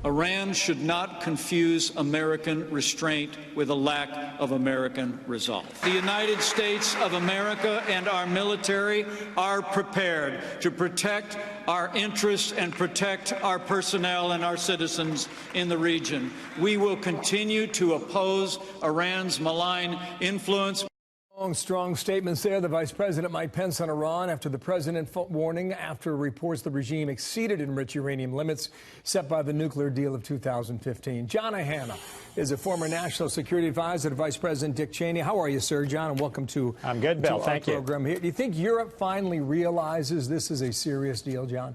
Iran should not confuse American restraint with a lack of American resolve. The United States of America and our military are prepared to protect our interests and protect our personnel and our citizens in the region. We will continue to oppose Iran's malign influence. Strong statements there. The Vice President Mike Pence on Iran after the president warning after reports the regime exceeded enriched uranium limits set by the nuclear deal of 2015. John Hanna is a former national security advisor to Vice President Dick Cheney. How are you, sir? John, and welcome to I'm good, Bill. Thank you. Program here. Do you think Europe finally realizes this is a serious deal, John?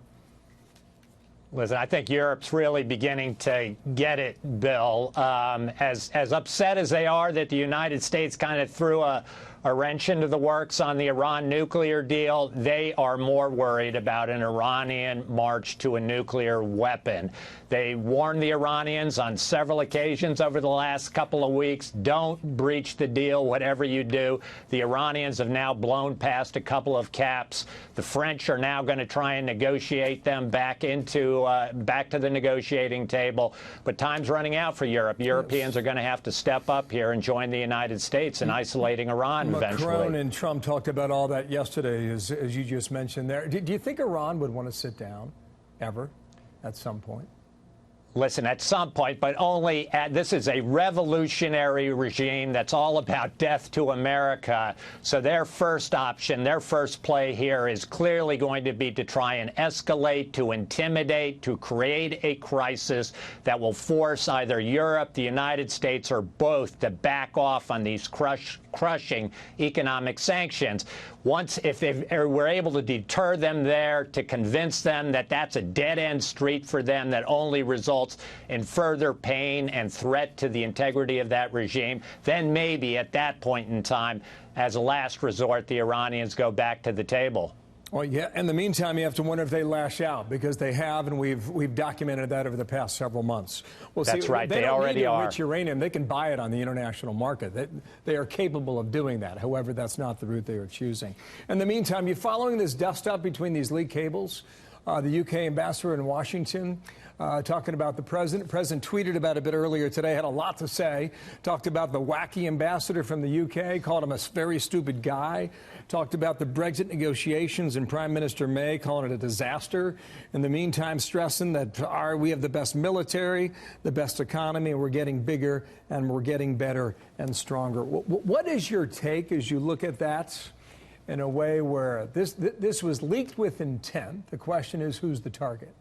Listen, I think Europe's really beginning to get it, Bill. As upset as they are that the United States kind of threw a wrench into the works on the Iran nuclear deal, they are more worried about an Iranian march to a nuclear weapon. They warned the Iranians on several occasions over the last couple of weeks, don't breach the deal, whatever you do. The Iranians have now blown past a couple of caps. The French are now going to try and negotiate them back to the negotiating table. But time's running out for Europe. Europeans are going to have to step up here and join the United States in isolating Iran eventually. Macron and Trump talked about all that yesterday, as you just mentioned there. Do you think Iran would want to sit down ever at some point? Listen, at some point, but only this is a revolutionary regime that's all about death to America. So their first option, their first play here is clearly going to be to try and escalate, to intimidate, to create a crisis that will force either Europe, the United States, or both to back off on these crushing economic sanctions. If we're able to deter them there, to convince them that that's a dead-end street for them that only results in further pain and threat to the integrity of that regime, then maybe at that point in time, as a last resort, the Iranians go back to the table. Well, yeah. In the meantime, you have to wonder if they lash out, because they have, and we've documented that over the past several months. Well, that's right. They already are. Enriched uranium, they can buy it on the international market. They are capable of doing that. However, that's not the route they are choosing. In the meantime, you're following this dust-up between these leaked cables. The UK ambassador in Washington talking about the president. The president tweeted about it a bit earlier today, had a lot to say, talked about the wacky ambassador from the UK, called him a very stupid guy, talked about the Brexit negotiations and Prime Minister May calling it a disaster. In the meantime, stressing that we have the best military, the best economy, and we're getting bigger and we're getting better and stronger. What is your take as you look at that in a way where this was leaked with intent? The question is, who's the target?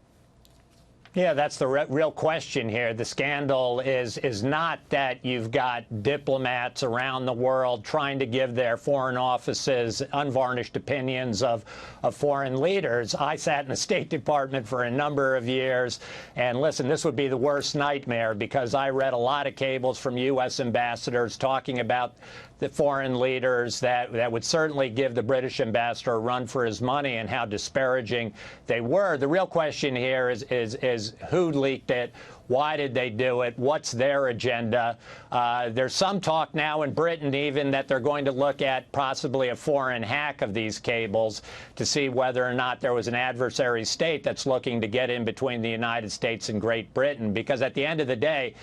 Yeah, that's the real question here. The scandal is not that you've got diplomats around the world trying to give their foreign offices unvarnished opinions of foreign leaders. I sat in the State Department for a number of years, and listen, this would be the worst nightmare, because I read a lot of cables from U.S. ambassadors talking about the foreign leaders that would certainly give the British ambassador a run for his money and how disparaging they were. The real question here is who leaked it? Why did they do it? What's their agenda? There's some talk now in Britain even that they're going to look at possibly a foreign hack of these cables to see whether or not there was an adversary state that's looking to get in between the United States and Great Britain. Because at the end of the day,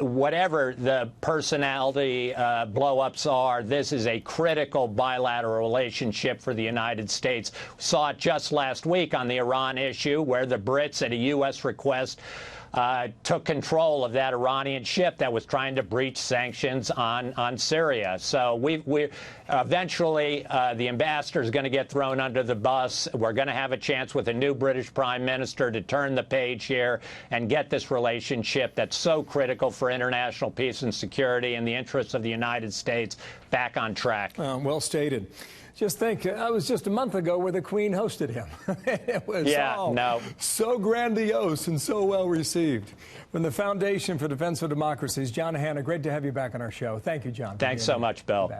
whatever the personality blow-ups are, this is a critical bilateral relationship for the United States. We saw it just last week on the Iran issue, where the Brits, at a U.S. request, took control of that Iranian ship that was trying to breach sanctions on Syria. So we eventually the ambassador is going to get thrown under the bus. We're going to have a chance with a new British Prime Minister to turn the page here and get this relationship that's so critical for international peace and security and the interests of the United States back on track. Well stated. Just think, I was just a month ago where the Queen hosted him. It was so grandiose and so well received. From the Foundation for Defense of Democracies, John Hanna, great to have you back on our show. Thank you, John. Thanks so much, Bill.